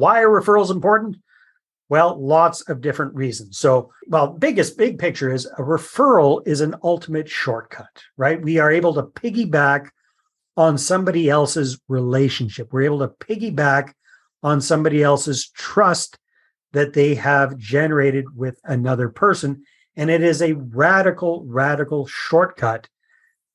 Why are referrals important? Well, lots of different reasons. So, big picture is a referral is an ultimate shortcut, right? We are able to piggyback on somebody else's relationship. We're able to piggyback on somebody else's trust that they have generated with another person. And it is a radical shortcut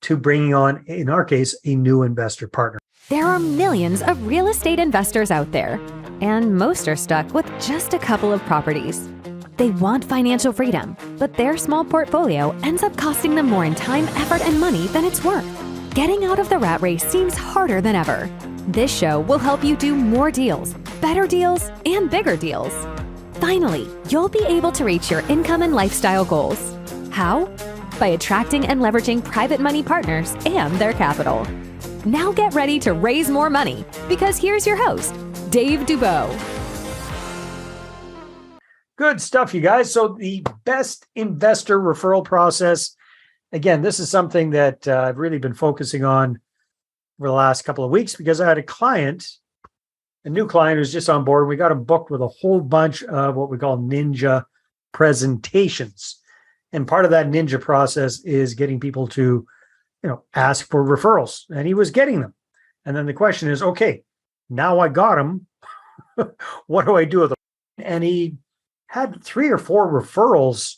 to bringing on, in our case, a new investor partner. There are millions of real estate investors out there, and most are stuck with just a couple of properties. They want financial freedom, but their small portfolio ends up costing them more in time, effort, and money than it's worth. Getting out of the rat race seems harder than ever. This show will help you do more deals, better deals, and bigger deals. Finally, you'll be able to reach your income and lifestyle goals. How? By attracting and leveraging private money partners and their capital. Now get ready to raise more money, because here's your host, Dave Dubeau. Good stuff, you guys. So the best investor referral process, again, this is something that I've really been focusing on for the last couple of weeks because I had a new client who's just on board. We got him booked with a whole bunch of what we call ninja presentations. And part of that ninja process is getting people to ask for referrals, and he was getting them. And then the question is, okay, now I got him. What do I do with them? And he had 3 or 4 referrals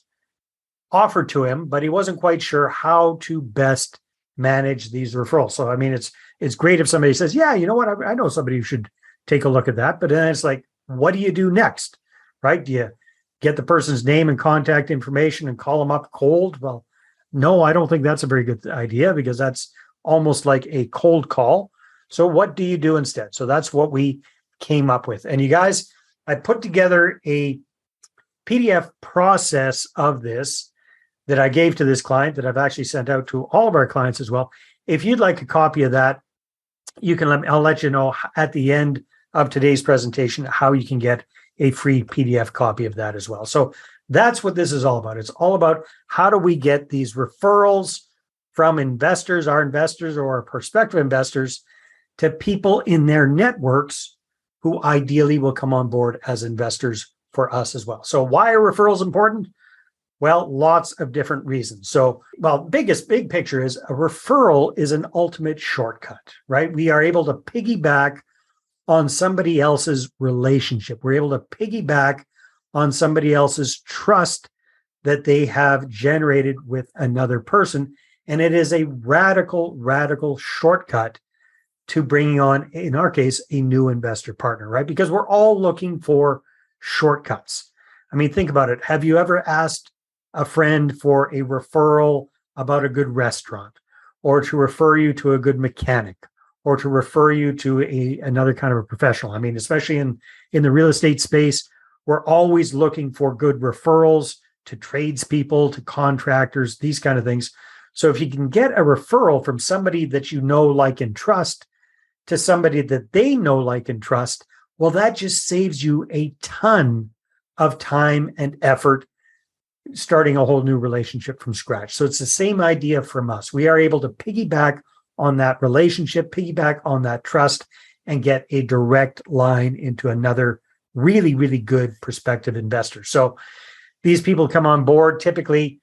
offered to him, but he wasn't quite sure how to best manage these referrals. So, I mean, it's great if somebody says, yeah, you know what? I know somebody who should take a look at that. But then it's like, what do you do next, right? Do you get the person's name and contact information and call them up cold? Well, no, I don't think that's a very good idea because that's almost like a cold call. So what do you do instead? So that's what we came up with. And you guys, I put together a PDF process of this that I gave to this client that I've actually sent out to all of our clients as well. If you'd like a copy of that, I'll let you know at the end of today's presentation how you can get a free PDF copy of that as well. So that's what this is all about. It's all about how do we get these referrals from investors, our investors or our prospective investors, to people in their networks who ideally will come on board as investors for us as well. So why are referrals important? Well, lots of different reasons. So, big picture is a referral is an ultimate shortcut, right? We are able to piggyback on somebody else's relationship. We're able to piggyback on somebody else's trust that they have generated with another person. And it is a radical shortcut to bringing on, in our case, a new investor partner, right? Because we're all looking for shortcuts. I mean, think about it. Have you ever asked a friend for a referral about a good restaurant, or to refer you to a good mechanic, or to refer you to another kind of a professional? I mean, especially in the real estate space, we're always looking for good referrals to tradespeople, to contractors, these kind of things. So if you can get a referral from somebody that you know, like, and trust to somebody that they know, like, and trust, well, that just saves you a ton of time and effort starting a whole new relationship from scratch. So it's the same idea from us. We are able to piggyback on that relationship, piggyback on that trust, and get a direct line into another really good prospective investor. So these people come on board. Typically,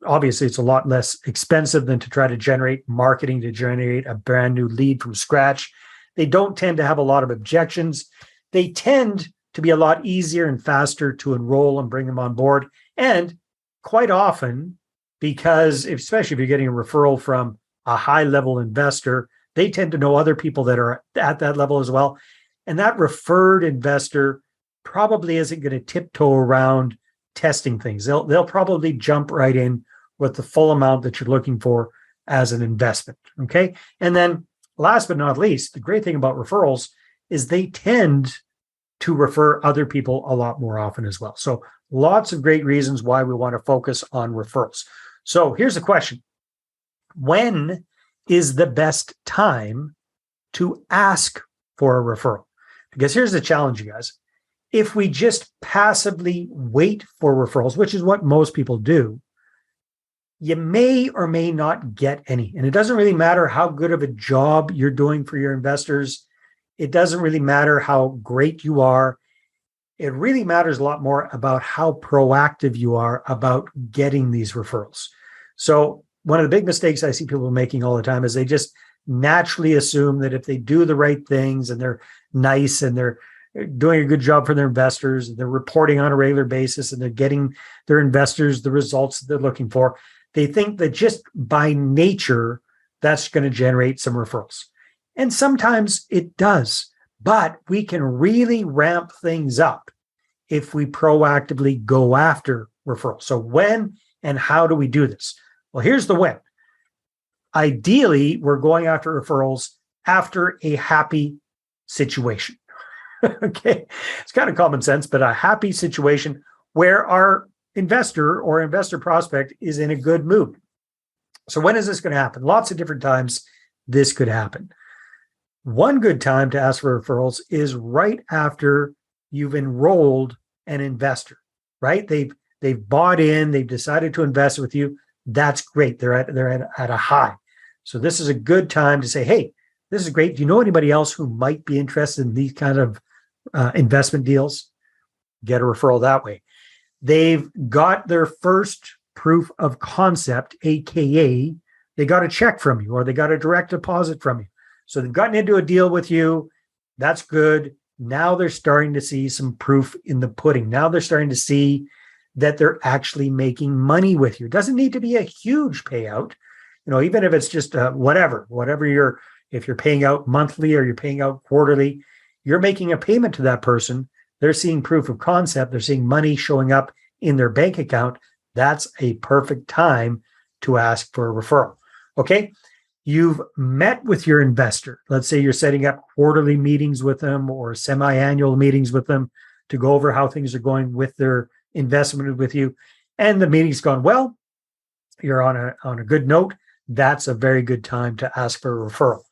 obviously it's a lot less expensive than to try to generate marketing to generate a brand new lead from scratch. They don't tend to have a lot of objections. They tend to be a lot easier and faster to enroll and bring them on board. And quite often, because especially if you're getting a referral from a high-level investor, they tend to know other people that are at that level as well. And that referred investor probably isn't going to tiptoe around testing things. They'll probably jump right in with the full amount that you're looking for as an investment. Okay. And then last but not least, the great thing about referrals is they tend to refer other people a lot more often as well. So lots of great reasons why we want to focus on referrals. So here's the question. When is the best time to ask for a referral? Because here's the challenge, you guys. If we just passively wait for referrals, which is what most people do, you may or may not get any. And it doesn't really matter how good of a job you're doing for your investors. it doesn't really matter how great you are. It really matters a lot more about how proactive you are about getting these referrals. So one of the big mistakes I see people making all the time is they just naturally assume that if they do the right things and they're nice and they're doing a good job for their investors, they're reporting on a regular basis and they're getting their investors the results that they're looking for, they think that just by nature, that's going to generate some referrals. And sometimes it does, but we can really ramp things up if we proactively go after referrals. So when and how do we do this? Well, here's the when. Ideally, we're going after referrals after a happy situation. Okay, it's kind of common sense, but a happy situation where our investor or investor prospect is in a good mood. So when is this going to happen? Lots of different times this could happen. One good time to ask for referrals is right after you've enrolled an investor, right? They've bought in, they've decided to invest with you. That's great. They're at a high. So this is a good time to say, hey, this is great. Do you know anybody else who might be interested in these kind of investment deals? Get a referral that way. They've got their first proof of concept, AKA they got a check from you or they got a direct deposit from you. So they've gotten into a deal with you. That's good. Now they're starting to see some proof in the pudding. Now they're starting to see that they're actually making money with you. It doesn't need to be a huge payout. Even if it's just whatever if you're paying out monthly or you're paying out quarterly, you're making a payment to that person. They're seeing proof of concept. They're seeing money showing up in their bank account. That's a perfect time to ask for a referral. Okay. You've met with your investor. Let's say you're setting up quarterly meetings with them or semi-annual meetings with them to go over how things are going with their investment with you. And the meeting's gone well. You're on a good note. That's a very good time to ask for a referral.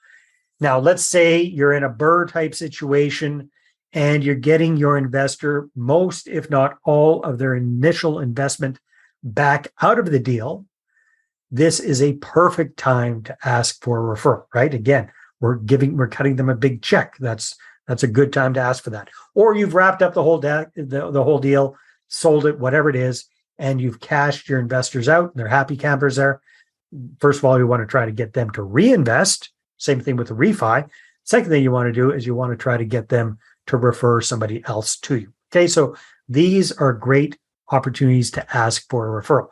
Now, let's say you're in a BRRRR type situation and you're getting your investor most, if not all, of their initial investment back out of the deal. This is a perfect time to ask for a referral, right? Again, we're cutting them a big check. That's a good time to ask for that. Or you've wrapped up the whole deal, sold it, whatever it is, and you've cashed your investors out. They're happy campers there. First of all, you want to try to get them to reinvest. Same thing with the refi. Second thing you want to do is you want to try to get them to refer somebody else to you. Okay, so these are great opportunities to ask for a referral.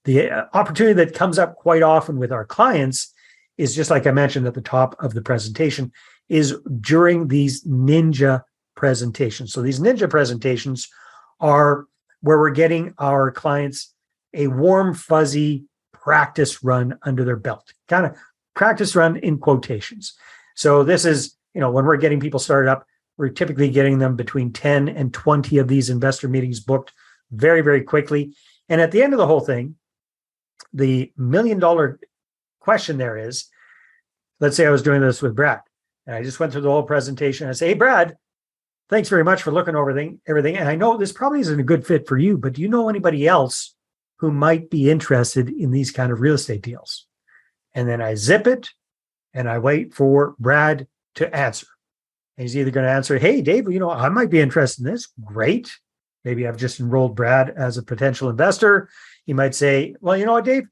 The opportunity that comes up quite often with our clients is just like I mentioned at the top of the presentation, is during these ninja presentations. So these ninja presentations are where we're getting our clients a warm, fuzzy practice run under their belt, kind of practice run in quotations. So this is, when we're getting people started up, we're typically getting them between 10 and 20 of these investor meetings booked very, very quickly. And at the end of the whole thing, the $1 million question there is, let's say I was doing this with Brad, and I just went through the whole presentation. I say, hey, Brad, thanks very much for looking over everything. And I know this probably isn't a good fit for you, but do you know anybody else who might be interested in these kind of real estate deals? And then I zip it and I wait for Brad to answer. And he's either going to answer, hey, Dave, I might be interested in this. Great. Maybe I've just enrolled Brad as a potential investor. He might say, well, you know what, Dave?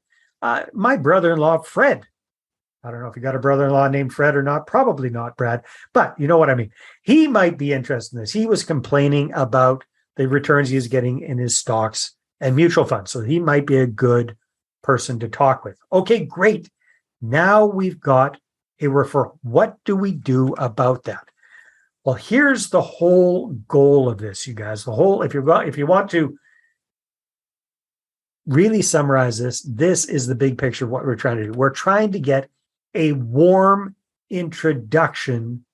My brother-in-law, Fred. I don't know if you got a brother-in-law named Fred or not. Probably not, Brad. But you know what I mean. He might be interested in this. He was complaining about the returns he was getting in his stocks and mutual funds. So he might be a good person to talk with. Okay, great. Now we've got a referral. What do we do about that? Well, here's the whole goal of this, you guys. If you want to really summarize this is the big picture of what we're trying to do. We're trying to get a warm introduction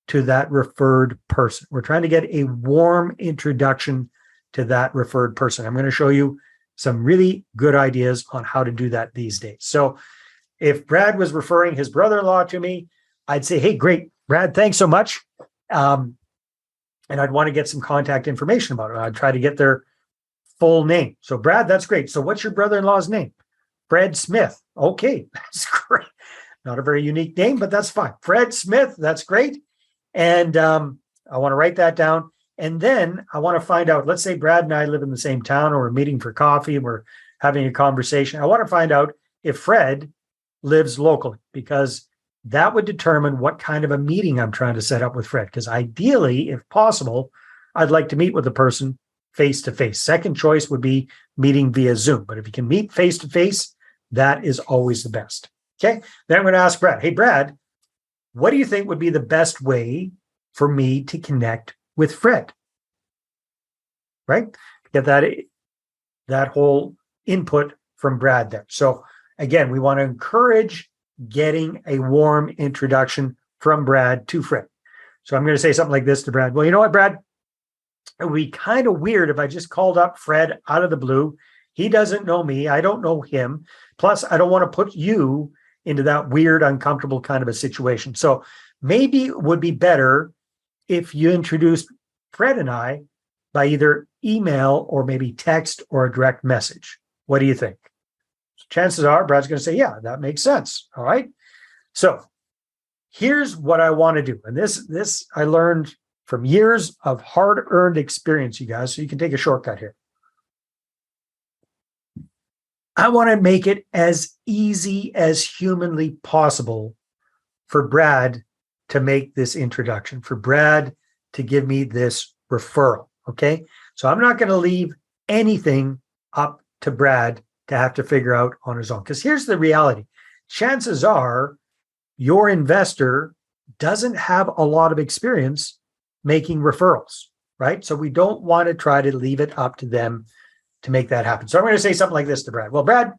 to that referred person. We're trying to get a warm introduction to that referred person. I'm going to show you some really good ideas on how to do that these days. So if Brad was referring his brother-in-law to me, I'd say, hey, great, Brad, thanks so much. And I'd want to get some contact information about it. I'd try to get their full name. So Brad, that's great. So what's your brother-in-law's name? Fred Smith. Okay, that's great. Not a very unique name, but that's fine. Fred Smith, that's great. And I want to write that down. And then I want to find out, let's say Brad and I live in the same town, or we're meeting for coffee and we're having a conversation. I want to find out if Fred lives locally, because that would determine what kind of a meeting I'm trying to set up with Fred. Because ideally, if possible, I'd like to meet with the person face to face. Second choice would be meeting via Zoom. But if you can meet face to face, that is always the best. Okay. Then I'm going to ask Brad, hey, Brad, what do you think would be the best way for me to connect with Fred? Right? Get that whole input from Brad there. So again, we want to encourage getting a warm introduction from Brad to Fred. So I'm going to say something like this to Brad. Well, you know what, Brad? It would be kind of weird if I just called up Fred out of the blue. He doesn't know me. I don't know him. Plus, I don't want to put you into that weird, uncomfortable kind of a situation. So maybe it would be better if you introduced Fred and I by either email or maybe text or a direct message. What do you think? Chances are Brad's going to say, yeah, that makes sense. All right. So here's what I want to do. And this I learned from years of hard-earned experience, you guys, so you can take a shortcut here. I want to make it as easy as humanly possible for Brad to make this introduction, for Brad to give me this referral, okay? So I'm not going to leave anything up to Brad to have to figure out on his own. Because here's the reality. Chances are your investor doesn't have a lot of experience making referrals, right? So we don't want to try to leave it up to them to make that happen. So I'm going to say something like this to Brad. Well, Brad,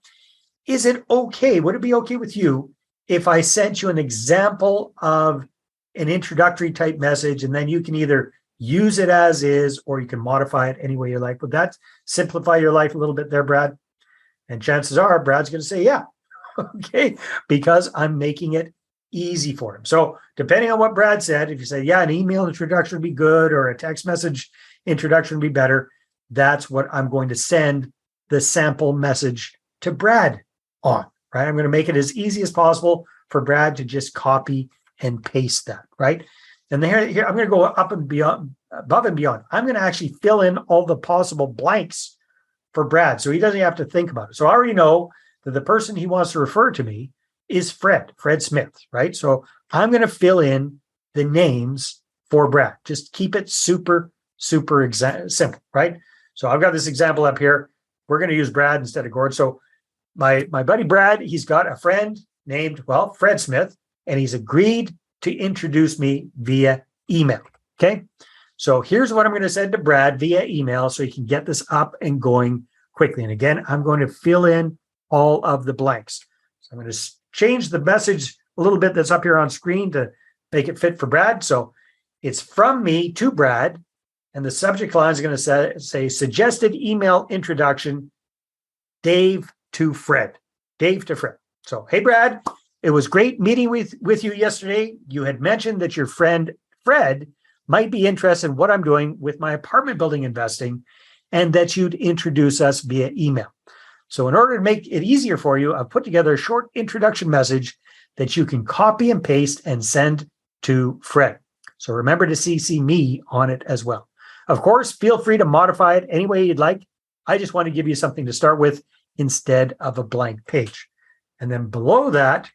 is it okay? Would it be okay with you if I sent you an example of an introductory type message, and then you can either use it as is or you can modify it any way you like? Would that simplify your life a little bit there, Brad? And chances are Brad's going to say, yeah, okay, because I'm making it easy for him. So depending on what Brad said, if you say, yeah, an email introduction would be good or a text message introduction would be better, that's what I'm going to send the sample message to Brad on, right? I'm going to make it as easy as possible for Brad to just copy and paste that, right? And then here I'm going to go up and beyond, above and beyond. I'm going to actually fill in all the possible blanks for Brad, so he doesn't have to think about it. So I already know that the person he wants to refer to me is Fred Smith, right? So I'm going to fill in the names for Brad. Just keep it super simple, right? So I've got this example up here. We're going to use Brad instead of Gord. So my buddy Brad, he's got a friend named, well, Fred Smith, and he's agreed to introduce me via email, okay? So here's what I'm going to send to Brad via email so he can get this up and going quickly. And again, I'm going to fill in all of the blanks. So I'm going to change the message a little bit that's up here on screen to make it fit for Brad. So it's from me to Brad, and the subject line is going to say suggested email introduction, Dave to Fred. Dave to Fred. So, hey, Brad, it was great meeting with you yesterday. You had mentioned that your friend Fred might be interested in what I'm doing with my apartment building investing, and that you'd introduce us via email. So in order to make it easier for you, I've put together a short introduction message that you can copy and paste and send to Fred. So remember to CC me on it as well. Of course, feel free to modify it any way you'd like. I just want to give you something to start with instead of a blank page. And then below that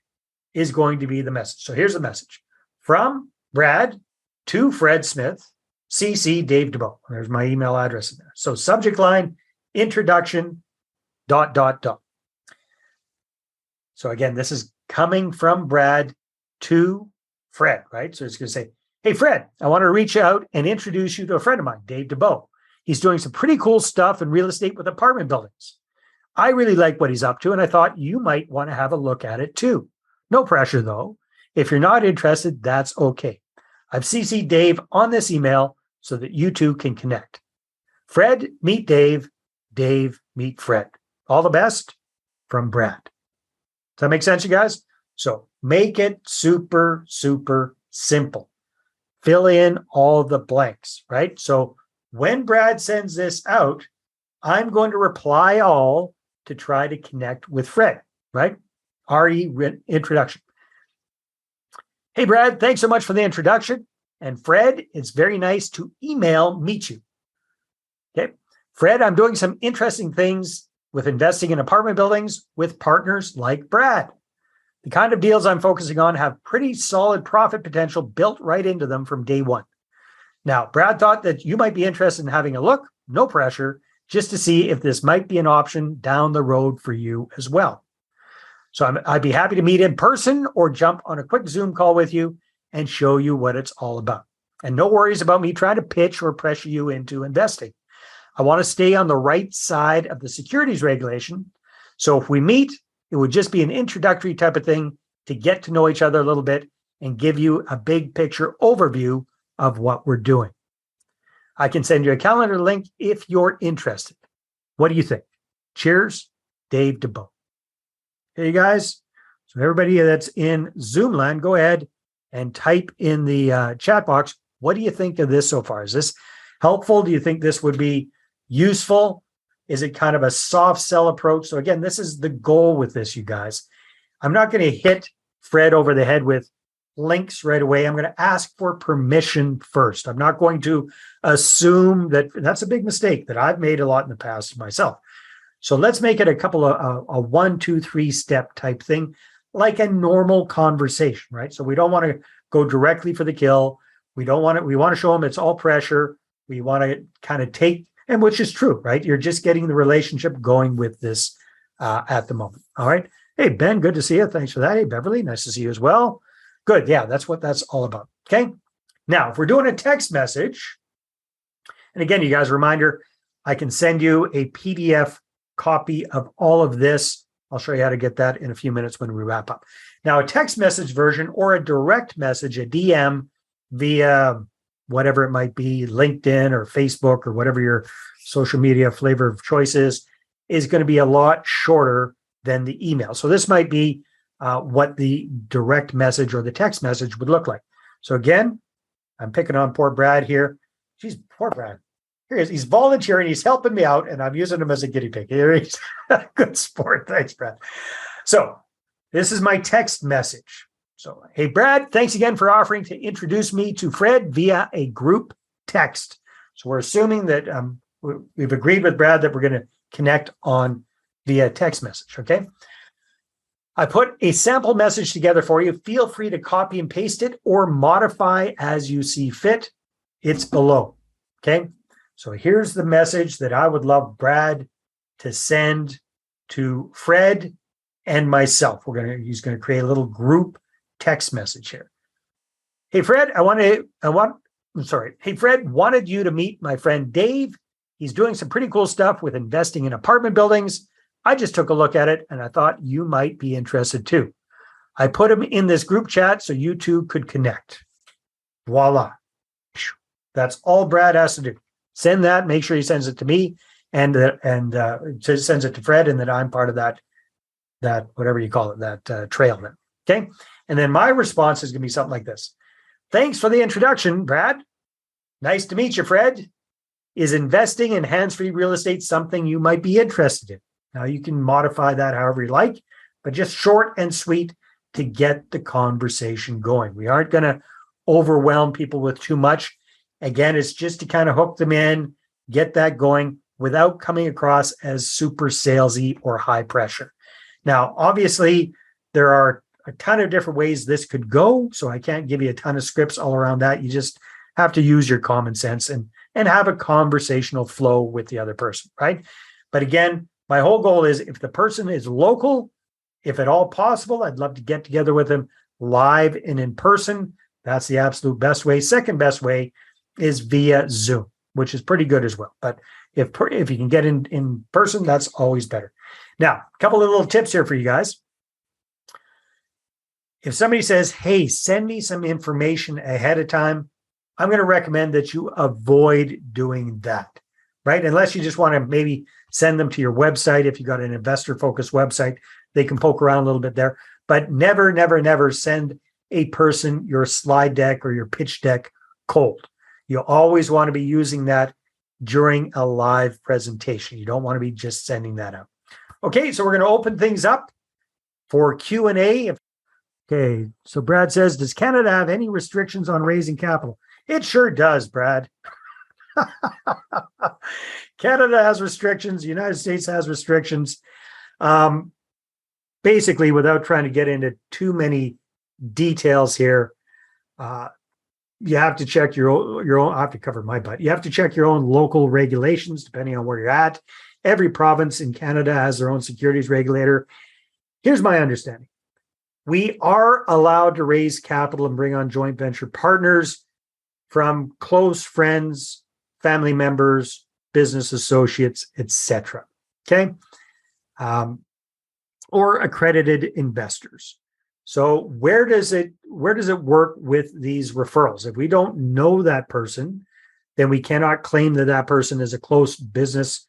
is going to be the message. So here's the message. From Brad to Fred Smith, CC Dave DeBow. There's my email address in there. So subject line, introduction, ... So again, this is coming from Brad to Fred, right? So it's going to say, hey, Fred, I want to reach out and introduce you to a friend of mine, Dave DeBow. He's doing some pretty cool stuff in real estate with apartment buildings. I really like what he's up to, and I thought you might want to have a look at it too. No pressure, though. If you're not interested, that's okay. I've CC'd Dave on this email so that you two can connect. Fred, meet Dave. Dave, meet Fred. All the best from Brad. Does that make sense, you guys? So make it super simple. Fill in all the blanks, right? So when Brad sends this out, I'm going to reply all to try to connect with Fred, right? RE introduction. Hey, Brad, thanks so much for the introduction. And Fred, it's very nice to email meet you. Okay. Fred, I'm doing some interesting things with investing in apartment buildings with partners like Brad. The kind of deals I'm focusing on have pretty solid profit potential built right into them from day one. Now, Brad thought that you might be interested in having a look, no pressure, just to see if this might be an option down the road for you as well. So I'd be happy to meet in person or jump on a quick Zoom call with you and show you what it's all about. And no worries about me trying to pitch or pressure you into investing. I want to stay on the right side of the securities regulation. So if we meet, it would just be an introductory type of thing to get to know each other a little bit and give you a big picture overview of what we're doing. I can send you a calendar link if you're interested. What do you think? Cheers, Dave DeBoe. Hey, guys. So everybody that's in Zoom land, go ahead and type in the chat box. What do you think of this so far? Is this helpful? Do you think this would be useful? Is it kind of a soft sell approach? So again, this is the goal with this, you guys. I'm not going to hit Fred over the head with links right away. I'm going to ask for permission first. I'm not going to assume that. That's a big mistake that I've made a lot in the past myself. So let's make it a couple of a 1, 2, 3 step type thing, like a normal conversation, right? So we don't want to go directly for the kill. We want to show them it's all pressure. We want to kind of take, and which is true, right? You're just getting the relationship going with this at the moment. All right. Hey, Ben, good to see you. Thanks for that. Hey, Beverly, nice to see you as well. Good. Yeah, that's what that's all about. Okay. Now, if we're doing a text message, and again, you guys, reminder, I can send you a PDF copy of all of this. I'll show you how to get that in a few minutes when we wrap up. Now, a text message version or a direct message, a DM via whatever it might be, LinkedIn or Facebook or whatever your social media flavor of choice is going to be a lot shorter than the email. So this might be what the direct message or the text message would look like. So again, I'm picking on poor Brad here. Geez, poor Brad. Here he is. He's volunteering. He's helping me out, and I'm using him as a guinea pig. Here he's a good sport. Thanks, Brad. So this is my text message. So, hey, Brad, thanks again for offering to introduce me to Fred via a group text. So we're assuming that we've agreed with Brad that we're going to connect on via text message, okay? I put a sample message together for you. Feel free to copy and paste it or modify as you see fit. It's below, okay? So here's the message that I would love Brad to send to Fred and myself. He's going to create a little group text message here. Hey, Fred, Hey, Fred, wanted you to meet my friend Dave. He's doing some pretty cool stuff with investing in apartment buildings. I just took a look at it and I thought you might be interested too. I put him in this group chat so you two could connect. Voila. That's all Brad has to do. Send that, make sure he sends it to me and sends it to Fred, and that I'm part of that whatever you call it, that trail then. Okay. And then my response is going to be something like this. Thanks for the introduction, Brad. Nice to meet you, Fred. Is investing in hands-free real estate something you might be interested in? Now, you can modify that however you like, but just short and sweet to get the conversation going. We aren't going to overwhelm people with too much. Again, it's just to kind of hook them in, get that going without coming across as super salesy or high pressure. Now, obviously, there are a ton of different ways this could go, so I can't give you a ton of scripts all around that. You just have to use your common sense and have a conversational flow with the other person, right? But again, my whole goal is if the person is local, if at all possible, I'd love to get together with them live and in person. That's the absolute best way. Second best way is via Zoom, which is pretty good as well. But if you can get in person, that's always better. Now, a couple of little tips here for you guys. If somebody says, hey, send me some information ahead of time, I'm going to recommend that you avoid doing that, right? Unless you just want to maybe send them to your website. If you got an investor-focused website, they can poke around a little bit there. But never, never, never send a person your slide deck or your pitch deck cold. You always want to be using that during a live presentation. You don't want to be just sending that out. Okay, so we're going to open things up for Q&A. Okay, so Brad says, does Canada have any restrictions on raising capital? It sure does, Brad. Canada has restrictions. The United States has restrictions. Basically, without trying to get into too many details here, you have to check your own. I have to cover my butt. You have to check your own local regulations, depending on where you're at. Every province in Canada has their own securities regulator. Here's my understanding. We are allowed to raise capital and bring on joint venture partners from close friends, family members, business associates, etc. Okay, or accredited investors. So where does it work with these referrals? If we don't know that person, then we cannot claim that that person is a close business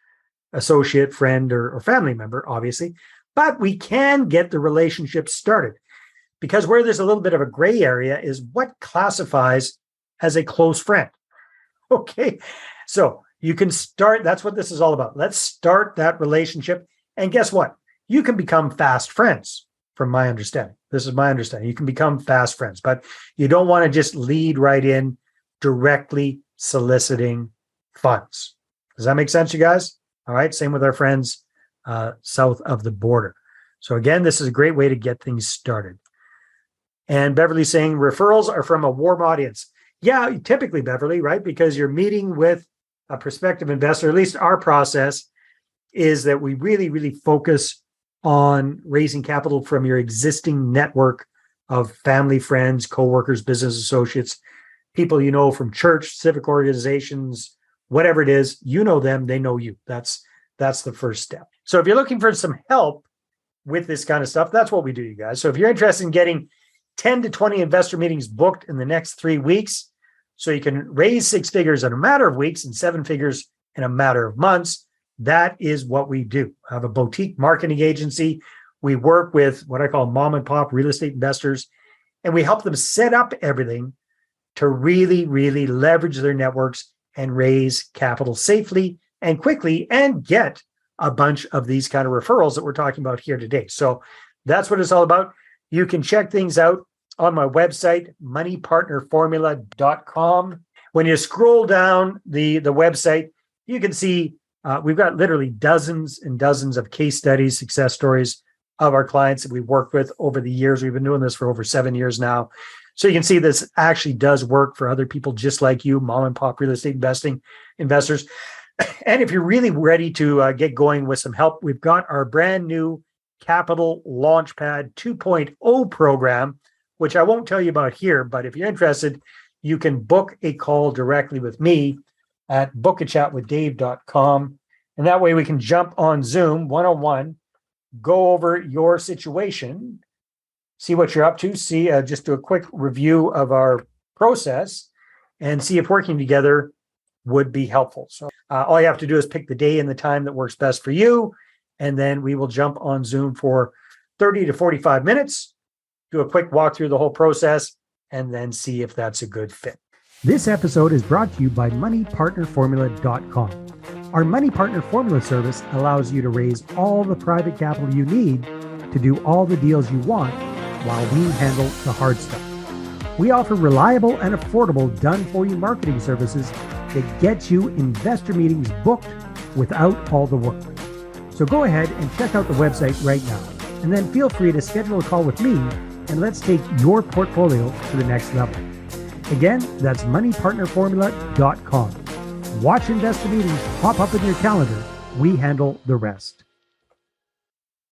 associate, friend, or family member, obviously. But we can get the relationship started, because where there's a little bit of a gray area is what classifies as a close friend. Okay, so you can start. That's what this is all about. Let's start that relationship. And guess what? You can become fast friends, from my understanding. This is my understanding. You can become fast friends, but you don't want to just lead right in directly soliciting funds. Does that make sense, you guys? All right. Same with our friends south of the border. So again, this is a great way to get things started. And Beverly's saying referrals are from a warm audience. Yeah, typically, Beverly, right? Because you're meeting with a prospective investor. At least our process is that we really, really focus on raising capital from your existing network of family, friends, coworkers, business associates, people you know from church, civic organizations, whatever it is. You know them, they know you. That's the first step. So if you're looking for some help with this kind of stuff, that's what we do, you guys. So if you're interested in getting 10 to 20 investor meetings booked in the next 3 weeks, so you can raise 6 figures in a matter of weeks and 7 figures in a matter of months, that is what we do. I have a boutique marketing agency. We work with what I call mom and pop real estate investors, and we help them set up everything to really, really leverage their networks and raise capital safely and quickly and get a bunch of these kind of referrals that we're talking about here today. So that's what it's all about. You can check things out on my website, moneypartnerformula.com. When you scroll down the website, you can see we've got literally dozens and dozens of case studies, success stories of our clients that we've worked with over the years. We've been doing this for over 7 years now. So you can see this actually does work for other people just like you, mom and pop real estate investors. And if you're really ready to get going with some help, we've got our brand new Capital Launchpad 2.0 program, which I won't tell you about here, but if you're interested, you can book a call directly with me at bookachatwithdave.com. And that way we can jump on Zoom one-on-one, go over your situation, see what you're up to, see just do a quick review of our process and see if working together would be helpful. So all you have to do is pick the day and the time that works best for you. And then we will jump on Zoom for 30 to 45 minutes, do a quick walk through the whole process, and then see if that's a good fit. This episode is brought to you by moneypartnerformula.com. Our Money Partner Formula service allows you to raise all the private capital you need to do all the deals you want while we handle the hard stuff. We offer reliable and affordable done-for-you marketing services that get you investor meetings booked without all the work. So go ahead and check out the website right now, and then feel free to schedule a call with me, and let's take your portfolio to the next level. Again, that's moneypartnerformula.com. Watch investor meetings pop up in your calendar. We handle the rest.